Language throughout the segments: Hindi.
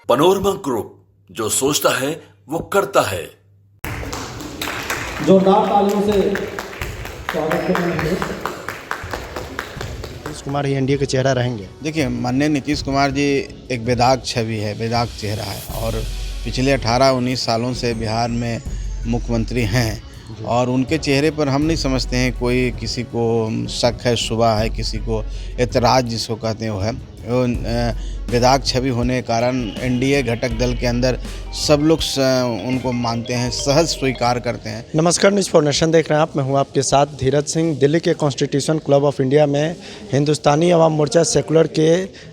पनोरमा ग्रुप, जो सोचता है वो करता है। जोरदार तालियों से स्वागत करेंगे। नीतीश कुमार ही एनडीए के चेहरा रहेंगे। देखिए, माननीय नीतीश कुमार जी एक बेदाग छवि है, बेदाग चेहरा है और पिछले 18-19 सालों से बिहार में मुख्यमंत्री हैं और उनके चेहरे पर हम नहीं समझते हैं कोई किसी को शक है, शुबा है, किसी को एतराज़ जिसको कहते हैं वो है। बेदाग छवि होने के कारण एनडीए घटक दल के अंदर सब लोग उनको मानते हैं, सहज स्वीकार करते हैं। नमस्कार, न्यूज़ फॉर नेशन देख रहे हैं आप। मैं हूं आपके साथ धीरज सिंह। दिल्ली के कॉन्स्टिट्यूशन क्लब ऑफ इंडिया में हिंदुस्तानी अवाम मोर्चा सेकुलर के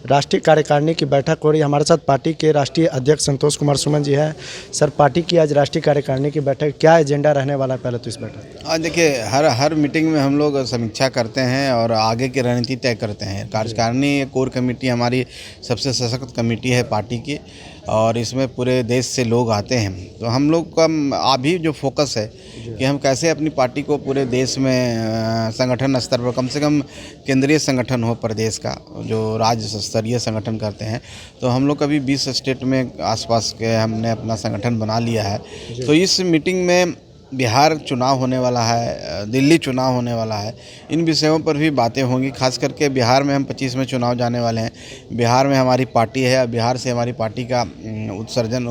राष्ट्रीय कार्यकारिणी की बैठक हो रही है। हमारे साथ पार्टी के राष्ट्रीय अध्यक्ष संतोष कुमार सुमन जी हैं। सर, पार्टी की आज राष्ट्रीय कार्यकारिणी की बैठक, क्या एजेंडा रहने वाला है पहले तो इस बैठक? आज देखिए, हर मीटिंग में हम लोग समीक्षा करते हैं और आगे की रणनीति तय करते हैं। कार्यकारिणी कोर कमेटी हमारी सबसे सशक्त कमेटी है पार्टी की और इसमें पूरे देश से लोग आते हैं। तो हम लोग का अभी जो फोकस है कि हम कैसे अपनी पार्टी को पूरे देश में संगठन स्तर पर, कम से कम केंद्रीय संगठन हो प्रदेश का, जो राज्य स्तरीय संगठन करते हैं। तो हम लोग अभी 20 स्टेट में आसपास के हमने अपना संगठन बना लिया है। तो इस मीटिंग में बिहार चुनाव होने वाला है, दिल्ली चुनाव होने वाला है, इन विषयों पर भी बातें होंगी। खास करके बिहार में हम 25 में चुनाव जाने वाले हैं। बिहार में हमारी पार्टी है, बिहार से हमारी पार्टी का उत्सर्जन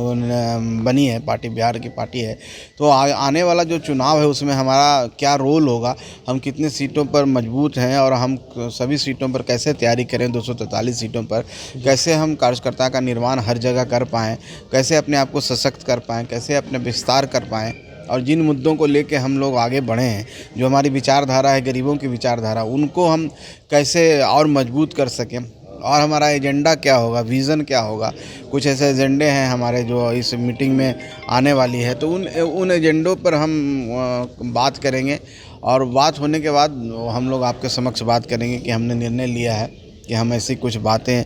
बनी है, पार्टी बिहार की पार्टी है। तो आने वाला जो चुनाव है उसमें हमारा क्या रोल होगा, हम कितने सीटों पर मजबूत हैं और हम सभी सीटों पर कैसे तैयारी करें, 243 सीटों पर कैसे हम कार्यकर्ता का निर्माण हर जगह कर पाएँ, कैसे अपने आप को सशक्त कर पाएँ, कैसे अपने विस्तार कर पाएँ और जिन मुद्दों को लेके हम लोग आगे बढ़े हैं, जो हमारी विचारधारा है, गरीबों की विचारधारा, उनको हम कैसे और मजबूत कर सकें और हमारा एजेंडा क्या होगा, विज़न क्या होगा। कुछ ऐसे एजेंडे हैं हमारे जो इस मीटिंग में आने वाली है, तो उन एजेंडों पर हम बात करेंगे और बात होने के बाद हम लोग आपके समक्ष बात करेंगे कि हमने निर्णय लिया है कि हम ऐसी कुछ बातें,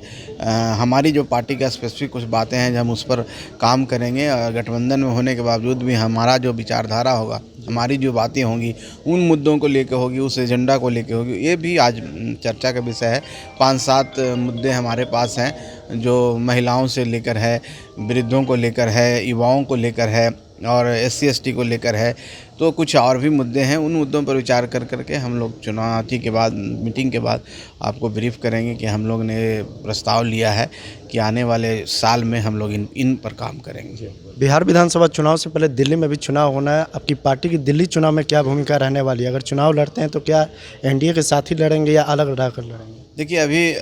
हमारी जो पार्टी का स्पेसिफिक कुछ बातें हैं जो हम उस पर काम करेंगे। और गठबंधन में होने के बावजूद भी हमारा जो विचारधारा होगा, हमारी जो बातें होंगी, उन मुद्दों को लेकर होगी, उस एजेंडा को लेकर होगी। ये भी आज चर्चा का विषय है। 5-7 मुद्दे हमारे पास हैं जो महिलाओं से लेकर है, वृद्धों को लेकर है, युवाओं को लेकर है और SC ST को लेकर है। तो कुछ और भी मुद्दे हैं, उन मुद्दों पर विचार करके हम लोग चुनाव के बाद, मीटिंग के बाद आपको ब्रीफ करेंगे कि हम लोग ने प्रस्ताव लिया है कि आने वाले साल में हम लोग इन पर काम करेंगे। बिहार विधानसभा चुनाव से पहले दिल्ली में भी चुनाव होना है। आपकी पार्टी की दिल्ली चुनाव में क्या भूमिका रहने वाली है? अगर चुनाव लड़ते हैं तो क्या एनडीए के साथ ही लड़ेंगे या अलग रहकर लड़ेंगे? देखिए, अभी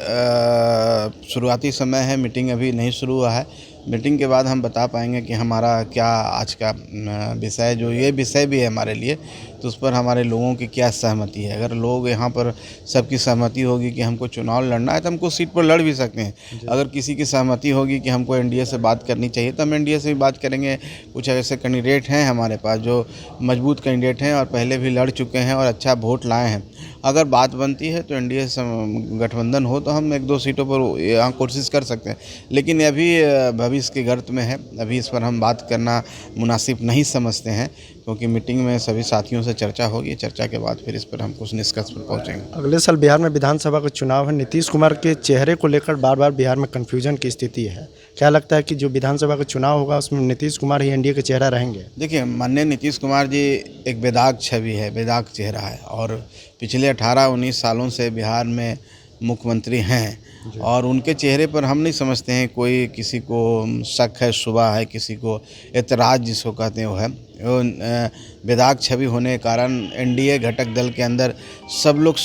शुरुआती समय है, मीटिंग अभी नहीं शुरू हुआ है। मीटिंग के बाद हम बता पाएंगे कि हमारा क्या आज का विषय, जो ये विषय भी है हमारे लिए, तो उस पर हमारे लोगों की क्या सहमति है। अगर लोग यहाँ पर सबकी सहमति होगी कि हमको चुनाव लड़ना है तो हमको सीट पर लड़ भी सकते हैं। अगर किसी की सहमति होगी कि हमको एनडीए से बात करनी चाहिए तो हम एनडीए से भी बात करेंगे। कुछ ऐसे कैंडिडेट हैं हमारे पास जो मजबूत कैंडिडेट हैं और पहले भी लड़ चुके हैं और अच्छा वोट लाए हैं। अगर बात बनती है तो एनडीए से गठबंधन हो तो हम 1-2 सीटों पर यहाँ कोशिश कर सकते हैं, लेकिन अभी भविष्य के गर्त में है, अभी इस पर हम बात करना मुनासिब नहीं समझते हैं, क्योंकि मीटिंग में सभी साथियों से चर्चा होगी। चर्चा के बाद फिर इस पर हम कुछ निष्कर्ष पर पहुँचेंगे। अगले साल बिहार में विधानसभा का चुनाव है। नीतीश कुमार के चेहरे को लेकर बार बार बिहार में कन्फ्यूजन की स्थिति है। क्या लगता है कि जो विधानसभा का चुनाव होगा उसमें नीतीश कुमार ही एनडीए के चेहरा रहेंगे? देखिए, माननीय नीतीश कुमार जी एक बेदाग छवि है, बेदाग चेहरा है और पिछले 18-19 सालों से बिहार में मुख्यमंत्री हैं और उनके चेहरे पर हम नहीं समझते हैं कोई किसी को शक है, शुबा है, किसी को एतराज़ जिसको कहते हैं वो है। बेदाग छवि होने के कारण एनडीए घटक दल के अंदर सब लोग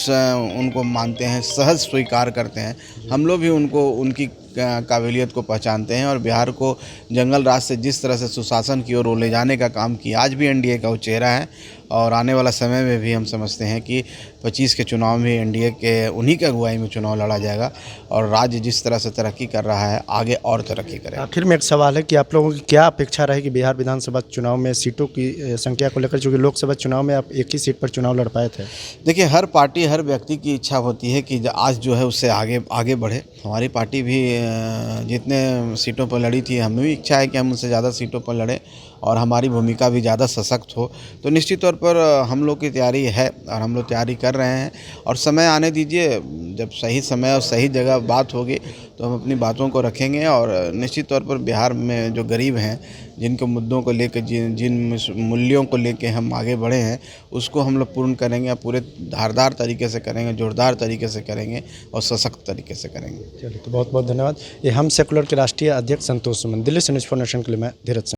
उनको मानते हैं, सहज स्वीकार करते हैं। हम लोग भी उनकी काबिलियत को पहचानते हैं और बिहार को जंगल राज से जिस तरह से सुशासन की ओर ले जाने का काम किया, आज भी एनडीए का वो चेहरा है और आने वाला समय में भी हम समझते हैं कि 25 के चुनाव में एनडीए के उन्हीं की अगुवाई में चुनाव लड़ा जाएगा और राज्य जिस तरह से तरक्की कर रहा है आगे और तरक्की करेगा। आखिर में एक सवाल है कि आप लोगों की क्या अपेक्षा रहेगी बिहार विधानसभा चुनाव में सीटों की संख्या को लेकर, चूँकि लोकसभा चुनाव में आप एक ही सीट पर चुनाव लड़ पाए थे? देखिए, हर पार्टी, हर व्यक्ति की इच्छा होती है कि आज जो है उससे आगे बढ़े। हमारी पार्टी भी जितने सीटों पर लड़ी थी, हमें भी इच्छा है कि हम उससे ज़्यादा सीटों पर लड़ें और हमारी भूमिका भी ज़्यादा सशक्त हो। तो निश्चित तौर पर हम लोग की तैयारी है और हम लोग तैयारी कर रहे हैं और समय आने दीजिए, जब सही समय और सही जगह बात होगी तो हम अपनी बातों को रखेंगे और निश्चित तौर पर बिहार में जो गरीब हैं, जिनके मुद्दों को लेकर जिन मूल्यों को लेकर हम आगे बढ़े हैं, उसको हम लोग पूर्ण करेंगे, पूरे धारदार तरीके से करेंगे, जोरदार तरीके से करेंगे और सशक्त तरीके से करेंगे। चलिए, तो बहुत बहुत धन्यवाद। ये हम सेकुलर के राष्ट्रीय अध्यक्ष संतोष सुमन। दिल्ली से न्यूज़ फॉर नेशन के लिए मैं धीरज सिंह।